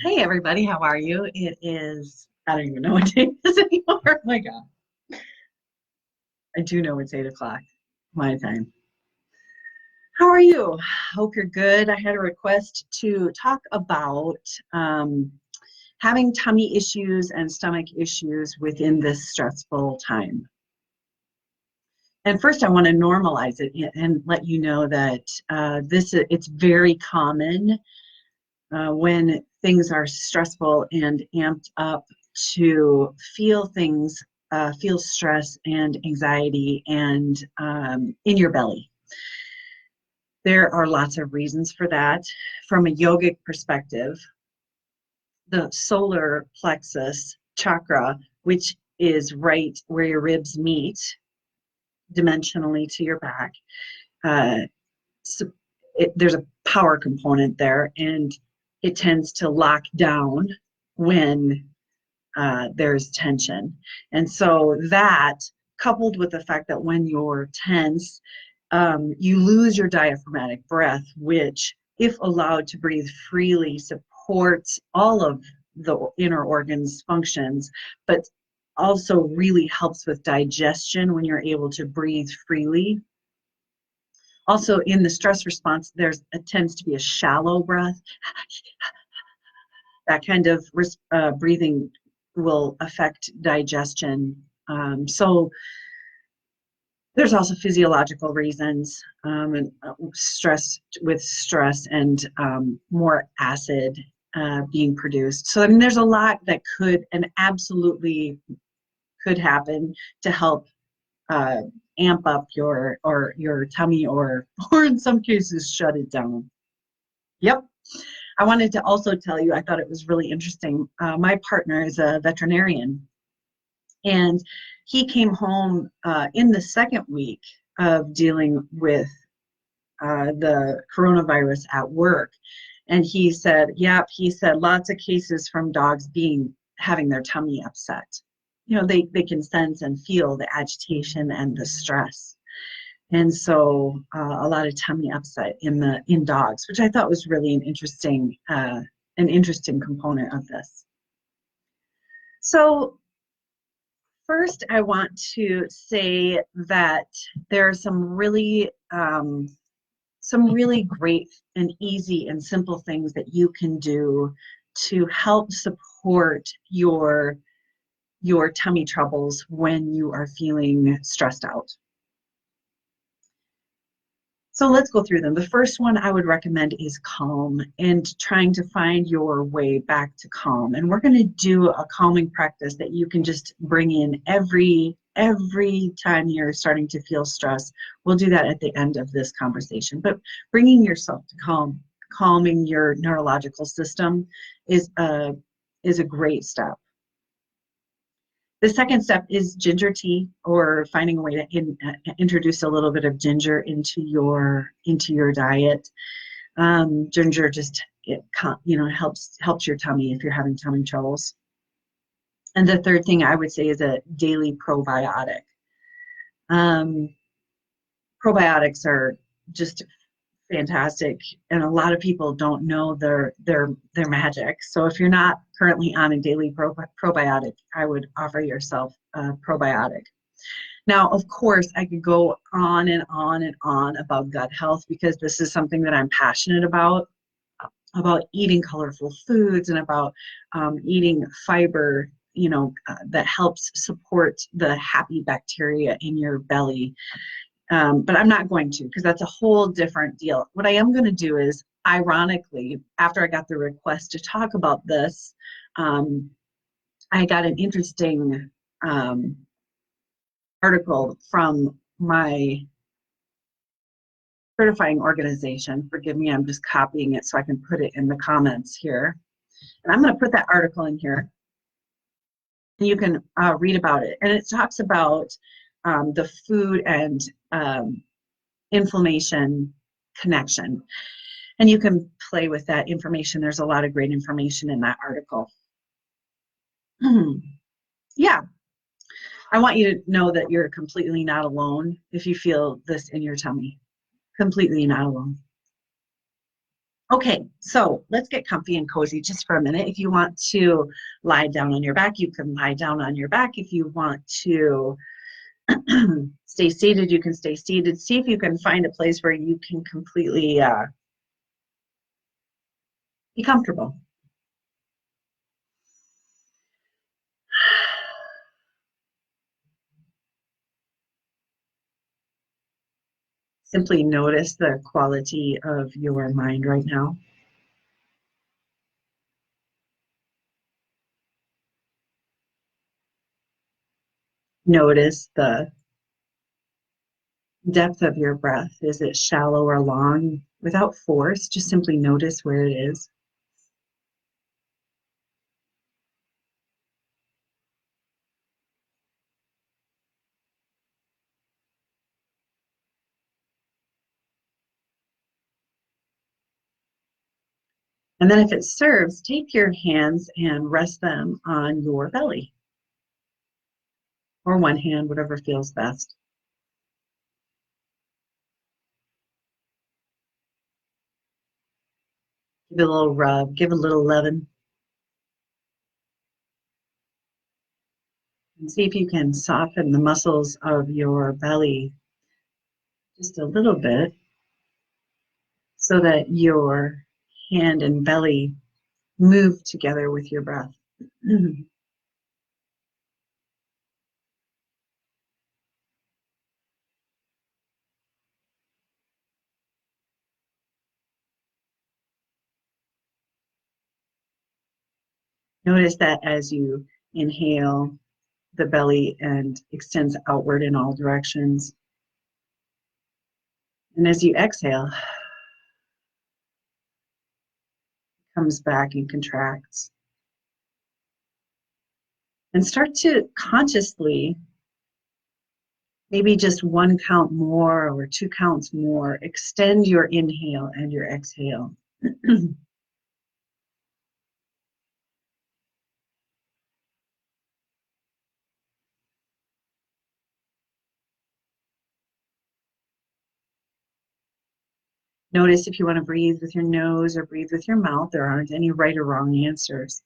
Hey everybody, how are you? It is, I don't even know what day it is anymore. Oh my God. I do know it's 8 o'clock my time. How are you? Hope you're good. I had a request to talk about having tummy issues and stomach issues within this stressful time. And first, I want to normalize it and let you know that it's very common when things are stressful and amped up to feel things, feel stress and anxiety and in your belly. There are lots of reasons for that. From a yogic perspective, the solar plexus chakra, which is right where your ribs meet dimensionally to your back, uh, so there's a power component there, and it tends to lock down when there's tension. And so that, coupled with the fact that when you're tense, you lose your diaphragmatic breath, which, if allowed to breathe freely, supports all of the inner organs' functions, but also really helps with digestion when you're able to breathe freely. Also, in the stress response, it tends to be a shallow breath. That kind of breathing will affect digestion. So there's also physiological reasons, and stress and more acid being produced. So I mean, there's a lot that could and absolutely could happen to help amp up your tummy or in some cases shut it down. Yep. I wanted to also tell you, I thought it was really interesting. My partner is a veterinarian, and he came home in the second week of dealing with the coronavirus at work. And he said, yep, he said lots of cases from dogs having their tummy upset. You know, they can sense and feel the agitation and the stress. And so a lot of tummy upset in dogs, which I thought was really an interesting component of this. So first, I want to say that there are some really great and easy and simple things that you can do to help support your tummy troubles when you are feeling stressed out. So let's go through them. The first one I would recommend is calm, and trying to find your way back to calm. And we're going to do a calming practice that you can just bring in every time you're starting to feel stress. We'll do that at the end of this conversation. But bringing yourself to calming your neurological system is a great step. The second step is ginger tea, or finding a way to introduce a little bit of ginger into your diet. Ginger just helps your tummy if you're having tummy troubles. And the third thing I would say is a daily probiotic. Probiotics are just fantastic, and a lot of people don't know their magic. So if you're not currently on a daily probiotic, I would offer yourself a probiotic. Now, of course, I could go on and on and on about gut health, because this is something that I'm passionate about eating colorful foods and about eating fiber, that helps support the happy bacteria in your belly. But I'm not going to, because that's a whole different deal. What I am going to do is, ironically, after I got the request to talk about this, I got an interesting article from my certifying organization. Forgive me, I'm just copying it so I can put it in the comments here. And I'm going to put that article in here, and you can read about it. And it talks about the food and inflammation connection. And you can play with that information. There's a lot of great information in that article. Yeah. I want you to know that you're completely not alone if you feel this in your tummy. Completely not alone. Okay, so let's get comfy and cozy just for a minute. If you want to lie down on your back, you can lie down on your back. If you want to stay seated, you can stay seated. See if you can find a place where you can completely be comfortable. Simply notice the quality of your mind right now. Notice the depth of your breath. Is it shallow or long? Without force, just simply notice where it is. And then if it serves, take your hands and rest them on your belly, or one hand, whatever feels best. Give it a little rub, give a little loving, and see if you can soften the muscles of your belly just a little bit so that your hand and belly move together with your breath. Notice that as you inhale, the belly and extends outward in all directions. And as you exhale, comes back and contracts. And start to consciously, maybe just one count more or two counts more, extend your inhale and your exhale. Notice if you want to breathe with your nose or breathe with your mouth. There aren't any right or wrong answers.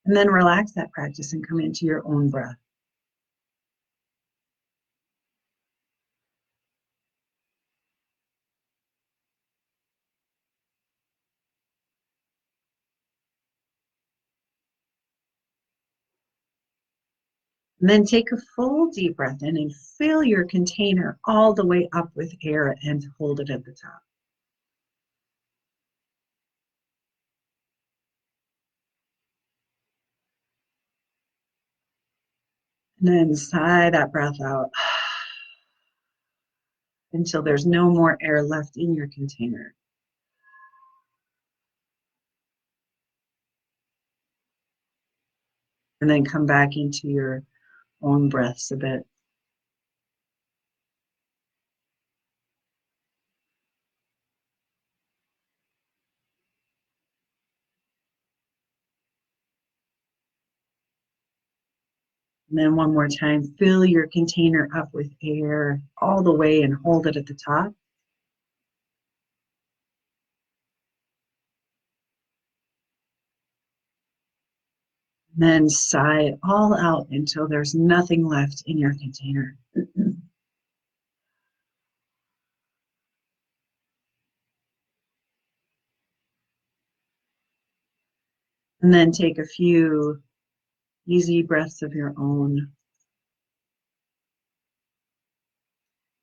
And then relax that practice and come into your own breath. And then take a full deep breath in and fill your container all the way up with air and hold it at the top. And then sigh that breath out until there's no more air left in your container. And then come back into your own breaths a bit. And then one more time, fill your container up with air all the way and hold it at the top. And then sigh it all out until there's nothing left in your container. And then take a few easy breaths of your own.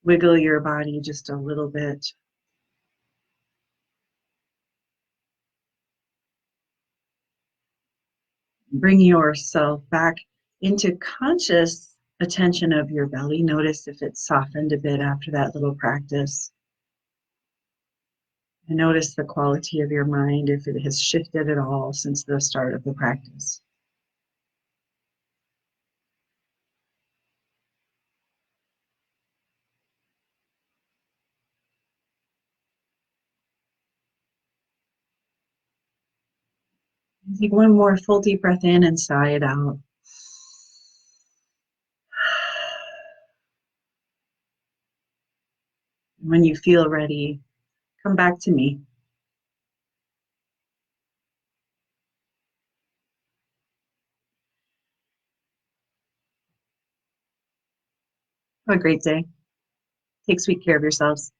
Wiggle your body just a little bit. Bring yourself back into conscious attention of your belly. Notice if it's softened a bit after that little practice. And notice the quality of your mind, if it has shifted at all since the start of the practice. Take one more full deep breath in and sigh it out. When you feel ready, come back to me. Have a great day. Take sweet care of yourselves.